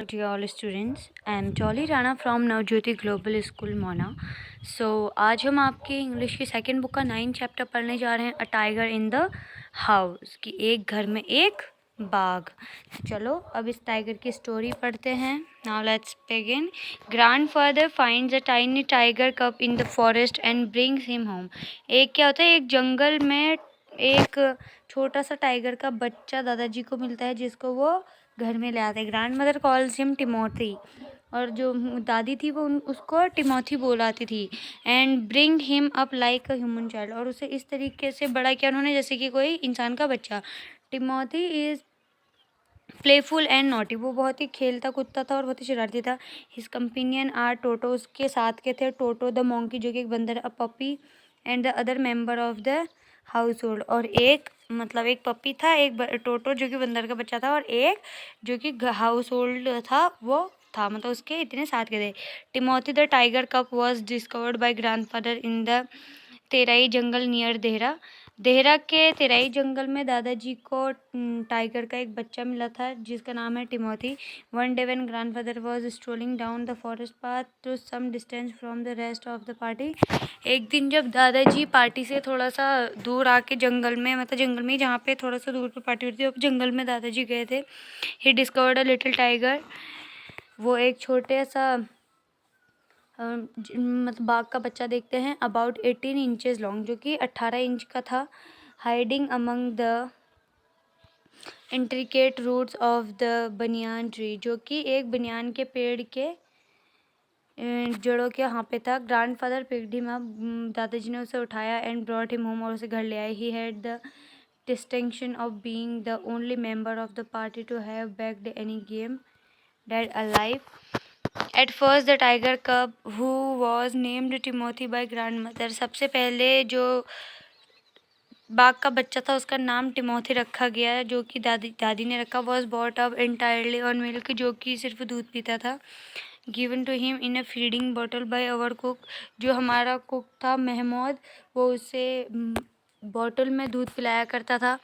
dear all students. I am Jolly Rana from Navjyoti Global School Mona. So आज हम आपकी English की second book का 9 chapter पढ़ने जा रहे हैं, a tiger in the house, कि एक घर में एक बाघ। चलो अब इस टाइगर की स्टोरी पढ़ते हैं। Now let's begin. Grandfather finds a tiny tiger cub in the forest and brings him home. एक क्या होता है, एक जंगल में एक छोटा सा टाइगर का बच्चा दादाजी को मिलता है, जिसको वो घर में ले आते हैं। Grand mother calls him Timothy, और जो दादी थी वो उसको टिमोथी बोलाती थी। And bring him up like a human child, और उसे इस तरीके से बड़ा किया उन्होंने जैसे कि कोई इंसान का बच्चा। Timothy is playful and naughty, वो बहुत ही खेलता कूदता था और बहुत ही शरारती था। हिज कंपेनियन आर टोटो, उसके साथ के थे टोटो द मोंकी, जो कि एक बंदर, a puppy and the other member of the house hold, और एक एक पपी था, एक टोटो जो कि बंदर का बच्चा था, और एक जो कि हाउस होल्ड था वो था, उसके इतने साथ के थे। Timothy the tiger cup was discovered by grandfather in the Terai jungle near Dehra. Dehra के तेराई जंगल में दादाजी को टाइगर का एक बच्चा मिला था, जिसका नाम है Timothy. One day when grandfather was strolling down the forest path to some distance from the rest of the party. एक दिन जब दादाजी पार्टी से थोड़ा सा दूर आके जंगल में, जंगल में जहाँ पे थोड़ा सा दूर पर पार्टी होती थी, जंगल में दादाजी गए थे। He discovered a little tiger, वो एक छोटे सा बाघ का बच्चा देखते हैं, अबाउट 18 इंचेस लॉन्ग, जो कि 18 इंच का था। Hiding among the intricate roots of the banyan tree, जो कि एक बनियान के पेड़ के जड़ों के यहाँ पे था। ग्रैंडफादर पिक्ड हिम अप, दादाजी ने उसे उठाया, एंड ब्रॉट हिम होम, और उसे घर ले आए। He had the distinction of being the only member of the party to have bagged any game dead alive. At first the tiger cub who was named Timothy by grandmother, सबसे पहले जो बाघ का बच्चा था उसका नाम Timothy रखा गया, जो कि दादी ने रखा। Was brought up entirely on milk, जो कि सिर्फ दूध पीता था। Given to him in a feeding bottle by our cook, जो हमारा कुक था महमूद, वो उसे बॉटल में दूध पिलाया करता था।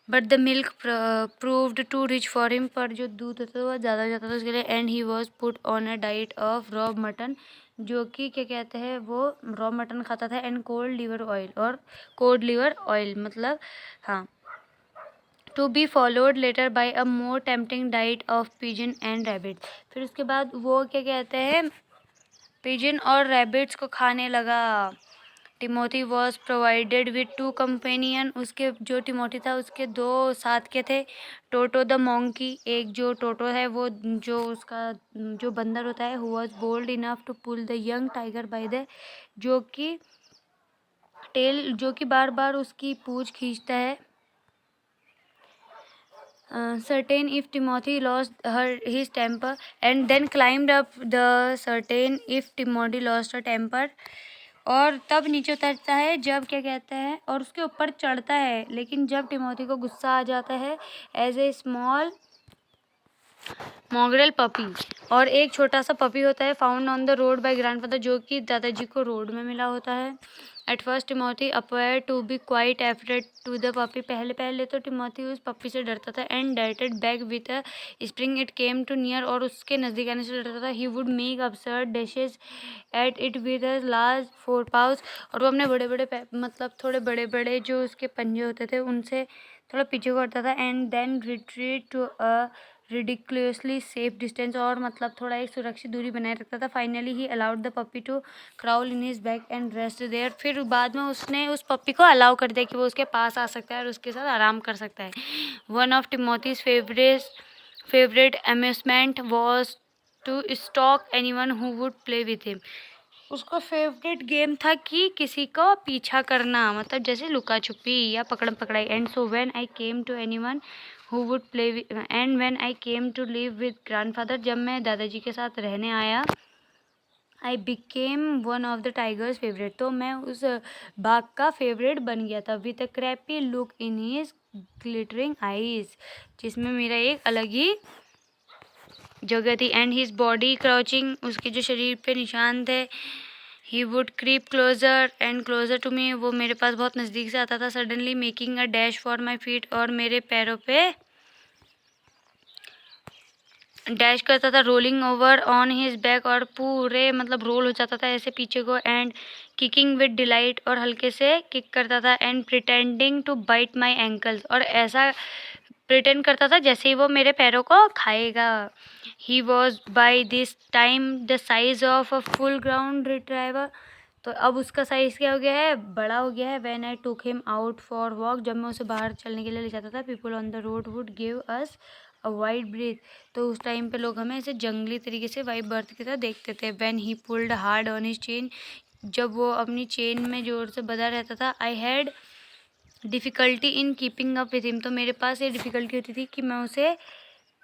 But the milk proved too rich for him, पर जो दूध होता था वो ज़्यादा जाता था उसके लिए। And he was put on a diet of raw mutton, जो कि क्या कहते हैं, वो रॉ मटन खाता था। एंड कोल्ड लिवर ऑयल, और कोल्ड लिवर ऑयल हाँ, to be followed later by a more tempting diet of pigeon and rabbit. फिर उसके बाद वो क्या कहते हैं, पिजन और रैबिट्स को खाने लगा। Timothy was provided with 2 companion, उसके जो टिमोथी था उसके 2 साथ के थे। टोटो द मोंकी, एक जो टोटो है वो जो उसका जो बंदर होता है, who was bold enough to pull the young tiger by the, जो कि टेल, जो कि बार बार उसकी पूंछ खींचता है। Certain if Timothy lost his temper, and then climbed up the certain if Timothy lost her temper, और तब नीचे उतरता है जब क्या कहते हैं, और उसके ऊपर चढ़ता है लेकिन जब टिमोथी को गुस्सा आ जाता है। As a small mongrel puppy, और एक छोटा सा पपी होता है, found on the road by grandfather, जो कि दादाजी को रोड में मिला होता है। At first Timothy appeared to be quite afraid to the puppy, पहले पहले तो टिमोथी उस पपी से डरता था। एंड डाइटेड back with a spring it came too near, और उसके नज़दीक आने से डरता था। He would make absurd dashes at it with a large four pause, और वो अपने बड़े बड़े थोड़े बड़े बड़े जो उसके पंजे होते थे उनसे थोड़ा पीछे करता था। And then retreat to a ridiculously safe distance, और थोड़ा एक सुरक्षित दूरी बनाए रखता था। Finally he allowed the puppy to crawl in his back and rest there, फिर बाद में उसने उस पपी को अलाउ कर दिया कि वो उसके पास आ सकता है और उसके साथ आराम कर सकता है। One of Timothy's favourite amusement was to stalk anyone who would play with him, उसका फेवरेट गेम था कि किसी को पीछा करना, जैसे लुका छुपी या पकड़म पकड़ाई। And so when I came to anyone who would play and when I came to live with grandfather, जब मैं दादाजी के साथ रहने आया, I became one of the tiger's favourite, तो मैं उस बाघ का फेवरेट बन गया था। With a crappy look in his glittering eyes, जिसमें मेरा एक अलग ही जगह थी। एंड हिज बॉडी क्राउचिंग, उसके जो शरीर पे निशान थे। He would creep closer and closer to me, वो मेरे पास बहुत नज़दीक से आता था। Suddenly making a dash for my feet, और मेरे पैरों पे डैश करता था, rolling over on his back, और पूरे मतलब रोल हो जाता था ऐसे पीछे को, एंड किकिंग विद डिलाइट, और हल्के से किक करता था, and pretending to bite my ankles, और ऐसा प्रिटेंड करता था जैसे ही वो मेरे पैरों को खाएगा। He was by this time the size of a full ground retriever, तो अब उसका साइज़ क्या हो गया है, बड़ा हो गया है। When I took him out for walk, जब मैं उसे बाहर चलने के लिए ले जाता था, people on the road would give us a wide breath, तो उस टाइम पे लोग हमें ऐसे जंगली तरीके से वाइड बर्थ की तरह देखते थे। When he pulled hard on his chain, जब वो अपनी चेन में जोर से बंधा रहता था। I had difficulty in keeping up with him, तो मेरे पास ये डिफ़िकल्टी होती थी कि मैं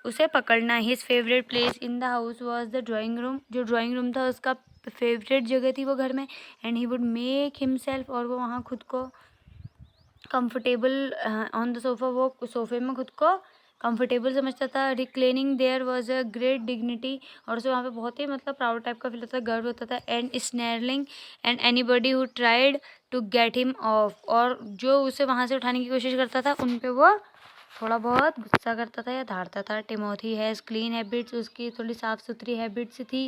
उसे पकड़ना। His favourite place in the house was the drawing room, जो ड्राइंग रूम था उसका फेवरेट जगह थी वो घर में। And he would make himself, और वो वहाँ खुद को कंफर्टेबल ऑन द सोफ़ा, वो सोफ़े में खुद को कंफर्टेबल समझता था। Reclining there was a great dignity, और उसे वहाँ पे बहुत ही मतलब प्राउड टाइप का फील होता था, गर्व होता था। And snarling and anybody who tried to get him off, और जो उसे वहाँ से उठाने की कोशिश करता था उन पे वो थोड़ा बहुत गुस्सा करता था या धारता था। टिमोथी हैज़ क्लीन हैबिट्स, उसकी थोड़ी साफ़ सुथरी हैबिट्स थी।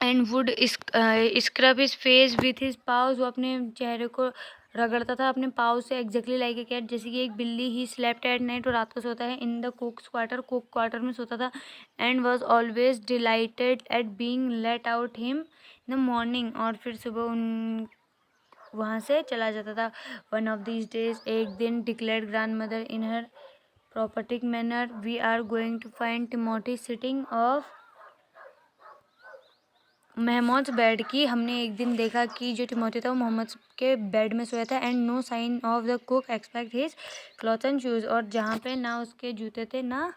And would scrub his face with his pause, वो अपने चेहरे को रगड़ता था अपने पाव से, एग्जैक्टली लाइक ए कैट, जैसे कि एक बिल्ली। ही स्लेप्ट एट नाइट, और रात को सोता है in the कुक्स quarter, cook quarter में सोता था। And was always dilated eight being let out him in the morning, और फिर सुबह उन वहाँ से चला जाता था। वन ऑफ दीज डेज, एक दिन, declared grand mother in her prophetic manner, we are going to find Timothy sitting off महमूद बेड की। हमने एक दिन देखा कि जो टिमोथी था वो मोहम्मद के बेड में सोया था। And no sign of the cook expect his cloth and shoes, और जहाँ पे ना उसके जूते थे ना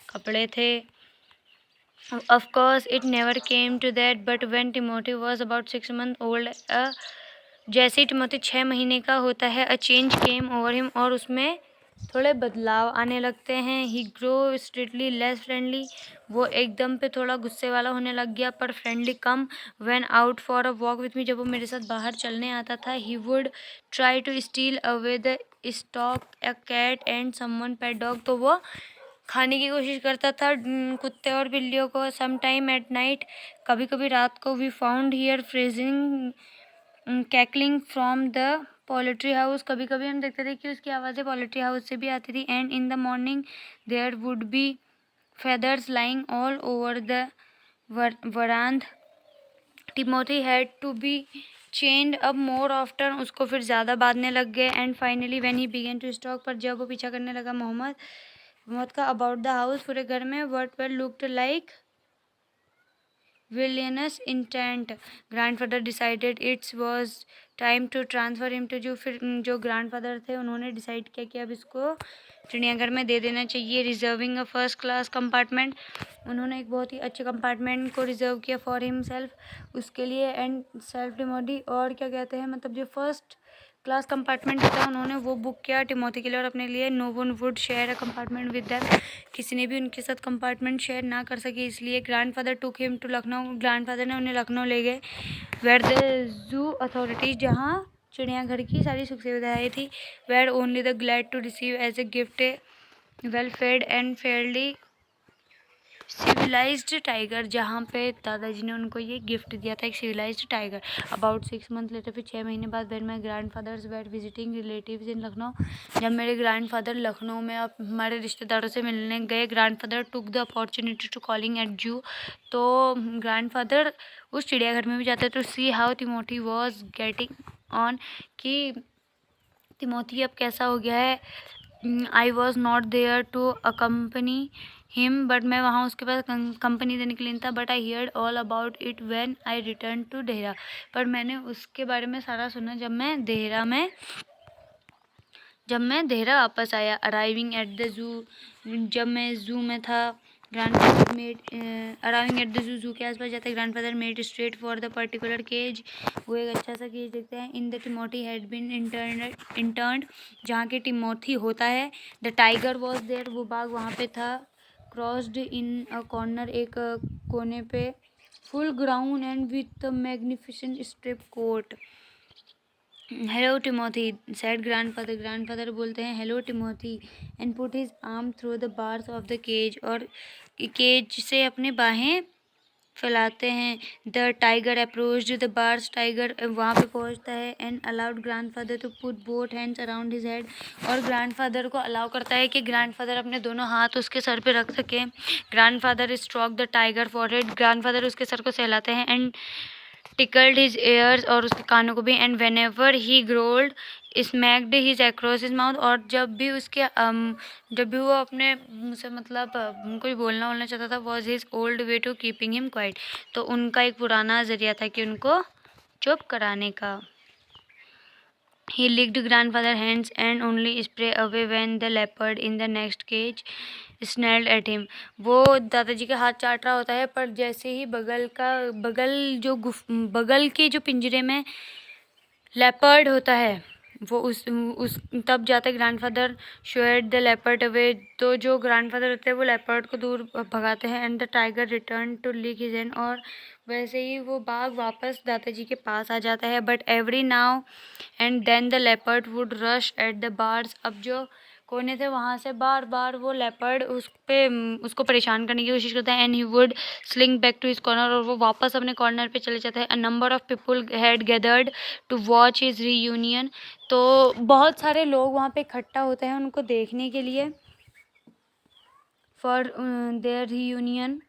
कपड़े थे। Of course it never came to that, but when Timothy was about 6 months old, जैसे ही टिमोथी 6 महीने का होता है, a change came over him, और उसमें थोड़े बदलाव आने लगते हैं। He grow strictly less friendly, वो एकदम पे थोड़ा गुस्से वाला होने लग गया, पर फ्रेंडली कम। When out for a walk with me, जब वो मेरे साथ बाहर चलने आता था, he would try to steal away the stalk a cat and someone pet dog, तो वो खाने की कोशिश करता था कुत्ते और बिल्लियों को। सम टाइम एट नाइट, कभी कभी रात को, वी फाउंड हियर फ्रेजिंग cackling from the poultry house, कभी कभी हम देखते थे कि उसकी आवाज़ें पोल्ट्री हाउस से भी आती थी। And in the morning there would be feathers lying all over the veranda. Timothy had to be chained up more often, उसको फिर ज़्यादा बांधने लग गए। And finally when he began to stalk, पर जब वो पीछा करने लगा मोहम्मद का अबाउट द हाउस, पूरे घर में, whatever looked like villainous intent, grandfather decided it's was time to transfer him to zoo, फिर जो ग्रैंडफादर थे उन्होंने डिसाइड किया कि अब इसको चिड़ियाघर में दे देना चाहिए। Reserving a first class compartment, उन्होंने एक बहुत ही अच्छे कंपार्टमेंट को रिजर्व किया फॉर हिमसेल्फ, उसके लिए। एंड सेल्फ टिमोथी, और क्या कहते हैं मतलब जो फर्स्ट क्लास कंपार्टमेंट होता है उन्होंने वो बुक किया टिमोथी के लिए और अपने लिए। No one would share a compartment with them, किसी ने भी उनके साथ कंपार्टमेंट शेयर ना कर सके, इसलिए grandfather took him to Lucknow, grandfather ने उन्हें लखनऊ ले गए। वेयर द जू अथॉरिटीज़, जहाँ चिड़ियाघर की सारी सुख सुविधाएँ थी। Where only the glad to receive as a gift a well fed and fairly civilised tiger, जहाँ पे दादाजी ने उनको ये गिफ्ट दिया था, एक civilised tiger. About 6 months later, फिर 6 महीने बाद, when my grandfathers were visiting relatives in Lucknow, जब मेरे ग्रैंड फादर लखनऊ में अब हमारे रिश्तेदारों से मिलने गए, grand father took the opportunity to calling at zoo, तो ग्रैंड फादर उस चिड़ियाघर में भी जाते to see how Timothy was getting on, कि तिमोथी अब कैसा हो गया है। I was not there to accompany him, but मैं वहाँ उसके पास कंपनी देने के लिए नहीं था। But I heard all about it when I return to Dehra, पर मैंने उसके बारे में सारा सुना जब मैं देहरा वापस आया। अराइविंग एट द जू, जब मैं जू में था, grandfather made arriving at the zoo के आसपास जाते grandfather made straight for the particular cage, वो एक अच्छा सा केज देखते हैं। In the Timothy had been interned, जहाँ के टिमोथी होता है। द टाइगर वॉज देयर, वो बाघ वहाँ पे था। क्रॉस्ड इन अ कॉर्नर, एक कोने पे। Full ground and with magnificent strip coat, hello Timothy said grandfather, grandfather बोलते हैं hello Timothy and put his arm through the bars of the cage, और केज से अपने बाहें फैलाते हैं। The tiger approached the bars, tiger वहाँ पे पहुँचता है। And allowed grandfather to put both hands around his head, और ग्रैंडफादर को अलाउ करता है कि ग्रैंडफादर अपने दोनों हाथ उसके सर पे रख सकें। Grandfather stroke the tiger forehead, grandfather उसके सर को सहलाते हैं। एंड tickled his ears, और उसके कानों को भी। And whenever he growled smacked his across his mouth, और जब भी उसके जब भी वो अपने मुँह से मतलब कोई बोलना चाहता था, was his old way to keeping him quiet, तो उनका एक पुराना ज़रिया था कि उनको चुप कराने का। He licked grandfather hands and only spray away when the leopard in the next cage snarled at him. वो दादाजी के हाथ चाट रहा होता है, पर जैसे ही बगल के जो पिंजरे में लेपर्ड होता है, वो उस तब जाते ग्रैंडफादर शोएड द लेपर्ड अवे, तो जो ग्रैंडफादर होते हैं वो लेपर्ड को दूर भगाते हैं। And the tiger return to lick his hand, और वैसे ही वो बाघ वापस दादाजी के पास आ जाता है। But every now and then the leopard would rush at the bars, अब जो कोने थे वहाँ से बार बार वो लेपर्ड उसको परेशान करने की कोशिश करता है। And he would sling back to his corner, और वो वापस अपने कॉर्नर पे चले जाता है। A number of people had gathered to watch his reunion, तो बहुत सारे लोग वहाँ पे इकट्ठा होते हैं उनको देखने के लिए, for their reunion.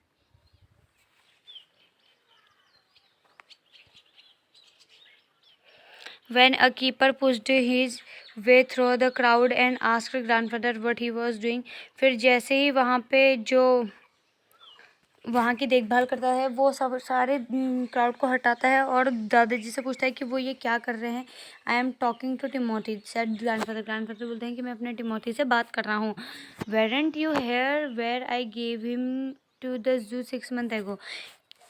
When a keeper pushed his way through the crowd and asked grandfather what he was doing, फिर जैसे ही वहाँ पे जो वहाँ की देखभाल करता है वो सब सारे क्राउड को हटाता है और दादाजी से पूछता है कि वो ये क्या कर रहे हैं। I am talking to Timothy said grandfather, grandfather बोलते हैं कि मैं अपने टिमोथी से बात कर रहा हूँ। Weren't you here where I gave him to the zoo 6 months ago,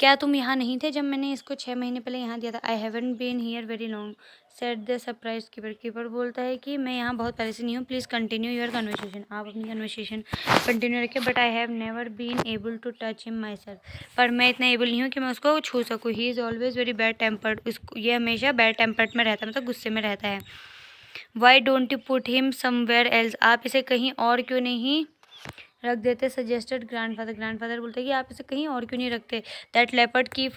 क्या तुम यहाँ नहीं थे जब मैंने इसको 6 महीने पहले यहाँ दिया था। I haven't been here very long said the surprise keeper, keeper बोलता है कि मैं यहाँ बहुत पहले से नहीं हूँ, प्लीज़ कंटिन्यू योर कन्वर्सेशन, आप अपनी कन्वर्सेशन कंटिन्यू रखें। But I have never been able to touch him myself, पर मैं इतना एबल नहीं हूँ कि मैं उसको छू सकूँ। He is always very bad tempered, उसको ये हमेशा बैड टेम्पर्ड में रहता है, मतलब गुस्से में रहता है। Y don't you put him somewhere else, आप इसे कहीं और क्यों नहीं रख देते। सजेस्टेड ग्रैंडफादर, ग्रैंडफादर बोलते हैं कि आप इसे कहीं और क्यों नहीं रखते। दैट लेपर्ड की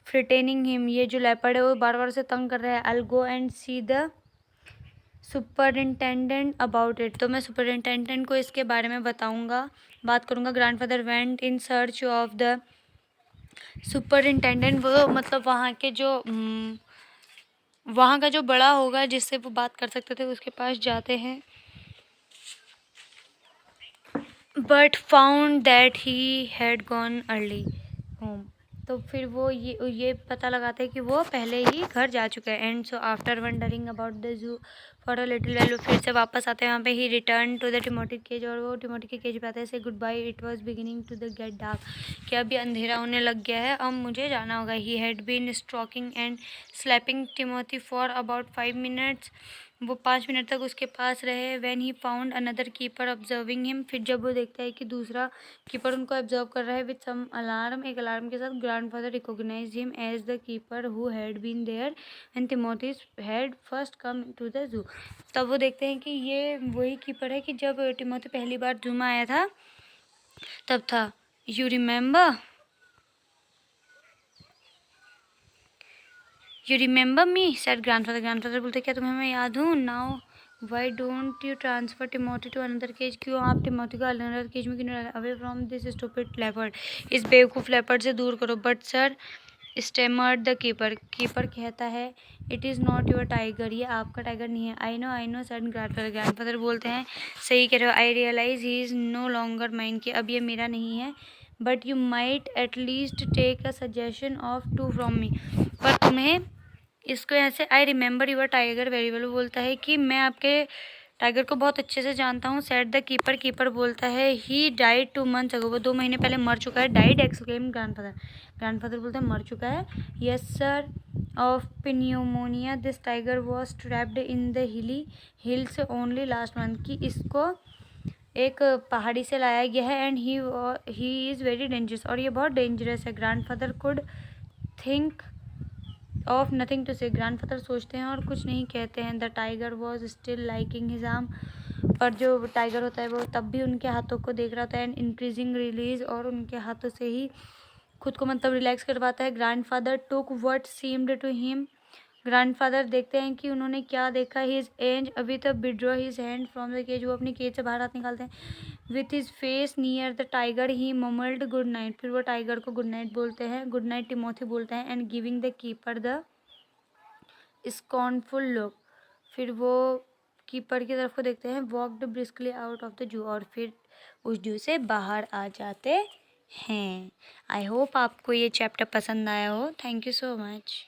फ्रिटेनिंग हिम, ये जो लेपर्ड है वो बार बार उसे तंग कर रहा है। I go and see the superintendent about it, तो मैं सुपरिंटेंडेंट को इसके बारे में बात करूँगा। Grandfather went in search of the superintendent, वो मतलब वहाँ का जो बड़ा होगा जिससे वो बात कर सकते थे उसके पास जाते हैं। But found that he had gone early home, तो फिर वो ये पता लगाते हैं कि वो पहले ही घर जा चुका है। And so after wandering about the zoo for a little while, फिर से वापस आते हैं वहाँ पे। He return to the Timothy cage, और वो टिमोथी के केज पे आते हैं। Say goodbye, it was beginning to the get dark, कि अभी अंधेरा होने लग गया है, अब मुझे जाना होगा। He had been stroking and slapping Timothy for about 5 minutes, वो 5 मिनट तक उसके पास रहे। When he found another keeper observing him, फिर जब वो देखता है कि दूसरा कीपर उनको ऑब्जर्व कर रहा है विद सम अलार्म, एक अलार्म के साथ। Grandfather recognise him as the keeper who had been there and Timothy had first come to the zoo, तब वो देखते हैं कि ये वही कीपर है कि जब टिमोथी पहली बार जू में आया था तब था। You remember me said grandfather, grandfather बोलते क्या तुम्हें मैं याद हूँ। Now why don't you transfer Timothy to another cage, क्यों आप टिमोथी को अनदर केज में क्यों नहीं डाला। Away from this stupid leopard, इस बेवकूफ़ लेपर्ड से दूर करो। But sir stammered the keeper, keeper कहता है it is not your tiger, ये आपका टाइगर नहीं है। I know said grandfather, grandfather बोलते हैं सही कह रहे हो। I realise he is no longer mine, कि अब ये मेरा नहीं है। But you might at least take a suggestion of to from me, पर तुम्हें इसको ऐसे I remember your tiger very well, बोलता है कि मैं आपके टाइगर को बहुत अच्छे से जानता हूँ। सेट द कीपर, कीपर बोलता है ही डाइड 2 months ago, वो 2 महीने पहले मर चुका है। डाइड एक्सक्लेम ग्रैंडफादर, ग्रैंडफादर बोलते हैं मर चुका है। Yes sir, of pneumonia, this tiger was trapped in the hills only last month, कि इसको एक पहाड़ी से लाया गया है। And he is very dangerous, और ये बहुत डेंजरस है। Grandfather could think of nothing to say, grandfather सोचते हैं और कुछ नहीं कहते हैं। The tiger was still licking his arm, पर जो टाइगर होता है वो तब भी उनके हाथों को देख रहा होता है। एंड इंक्रीजिंग रिलीज, और उनके हाथों से ही खुद को मतलब रिलैक्स कर पाता है। Grandfather took what seemed to him, grandfather देखते हैं कि उन्होंने क्या देखा। His and with withdraw his hand from the cage, वो अपनी केज से बाहर हाथ निकालते हैं। With his face near the tiger he mumbled good night, फिर वो टाइगर को गुड नाइट बोलते हैं, गुड नाइट टिमोथी बोलते हैं। And giving the keeper the scornful look, फिर वो कीपर की तरफ को देखते हैं। Walked briskly out of the zoo, और फिर उस जू से बाहर आ जाते हैं। आई होप आपको ये चैप्टर पसंद आया हो। Thank you so much.